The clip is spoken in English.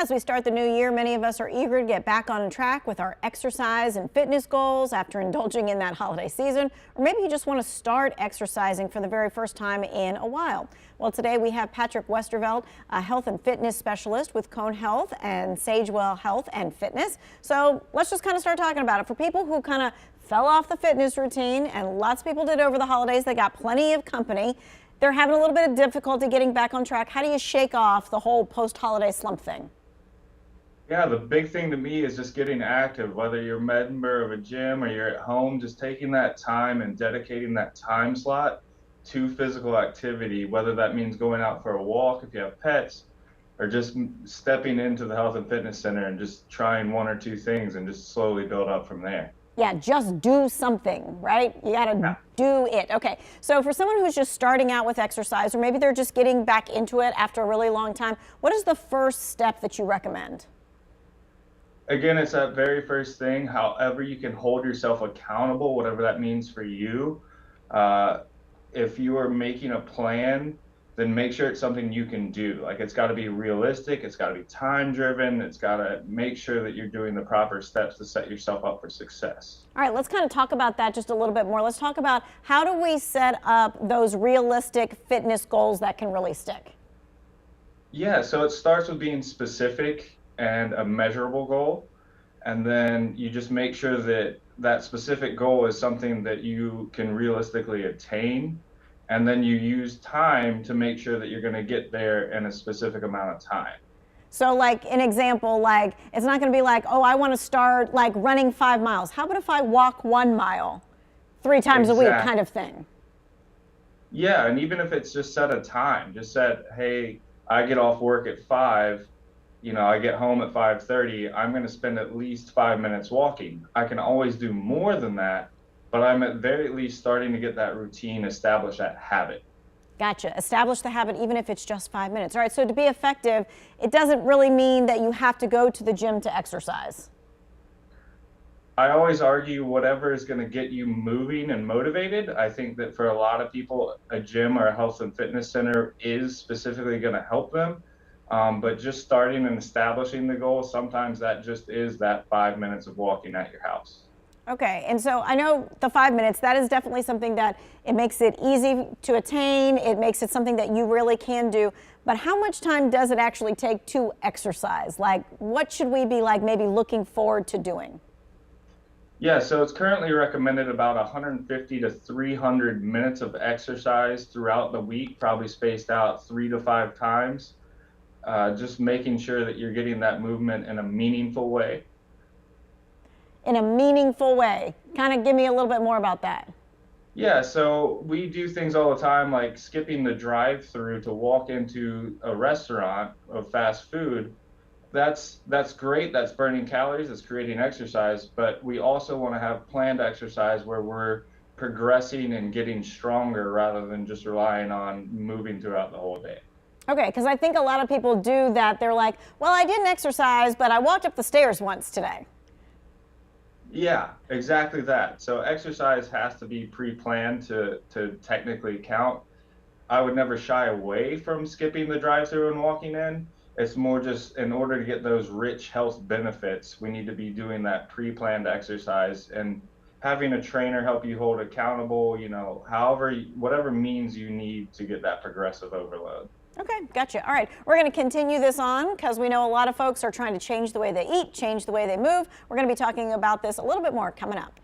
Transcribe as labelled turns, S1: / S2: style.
S1: As we start the new year, many of us are eager to get back on track with our exercise and fitness goals after indulging in that holiday season, or maybe you just want to start exercising for the very first time in a while. Well, today we have Patrick Westervelt, a health and fitness specialist with Cone Health and Sagewell Health and Fitness. So let's just kind of start talking about it. For people who kind of fell off the fitness routine, and lots of people did over the holidays, they got plenty of company. They're having a little bit of difficulty getting back on track. How do you shake off the whole post-holiday slump thing?
S2: Yeah, the big thing to me is just getting active, whether you're a member of a gym or you're at home, just taking that time and dedicating that time slot to physical activity, whether that means going out for a walk if you have pets, or just stepping into the health and fitness center and just trying one or two things and just slowly build up from there.
S1: Yeah, just do something, right? You got to do it. Okay, so for someone who's just starting out with exercise, or maybe they're just getting back into it after a really long time, what is the first step that you recommend?
S2: Again, it's that very first thing. However, you can hold yourself accountable, whatever that means for you. If you are making a plan, then make sure it's something you can do. Like, it's got to be realistic, it's got to be time driven, it's got to make sure that you're doing the proper steps to set yourself up for success.
S1: All right, let's kind of talk about that just a little bit more. Let's talk about how do we set up those realistic fitness goals that can really stick?
S2: Yeah, so it starts with being specific and a measurable goal. And then you just make sure that that specific goal is something that you can realistically attain. And then you use time to make sure that you're going to get there in a specific amount of time.
S1: So like an example, like it's not going to be like, oh, I want to start like running 5 miles. How about if I walk 1 mile 3 times a week kind of thing?
S2: Yeah, and even if it's just set a time, just set, hey, I get off work at 5, I get home at 5:30, I'm going to spend at least 5 minutes walking. I can always do more than that, but I'm at very least starting to get that routine, establish that habit.
S1: Gotcha. Establish the habit even if it's just 5 minutes. All right, so to be effective, it doesn't really mean that you have to go to the gym to exercise.
S2: I always argue whatever is going to get you moving and motivated. I think that for a lot of people, a gym or a health and fitness center is specifically going to help them. But just starting and establishing the goal, sometimes that just is that 5 minutes of walking at your house.
S1: Okay, and so I know the 5 minutes, that is definitely something that it makes it easy to attain. It makes it something that you really can do. But how much time does it actually take to exercise? Like, what should we be like maybe looking forward to doing?
S2: Yeah, so it's currently recommended about 150 to 300 minutes of exercise throughout the week, probably spaced out 3 to 5 times. Just making sure that you're getting that movement in a meaningful way.
S1: In a meaningful way. Kind of give me a little bit more about that.
S2: Yeah, so we do things all the time like skipping the drive-through to walk into a restaurant of fast food. That's great, that's burning calories, it's creating exercise, but we also want to have planned exercise where we're progressing and getting stronger rather than just relying on moving throughout the whole day.
S1: Okay, because I think a lot of people do that. They're like, well, I didn't exercise, but I walked up the stairs once today.
S2: Yeah, exactly that. So exercise has to be pre-planned to technically count. I would never shy away from skipping the drive-through and walking in. It's more just in order to get those rich health benefits, we need to be doing that pre-planned exercise and having a trainer help you hold accountable, whatever means you need to get that progressive overload.
S1: Okay, gotcha. All right, we're going to continue this on because we know a lot of folks are trying to change the way they eat, change the way they move. We're going to be talking about this a little bit more coming up.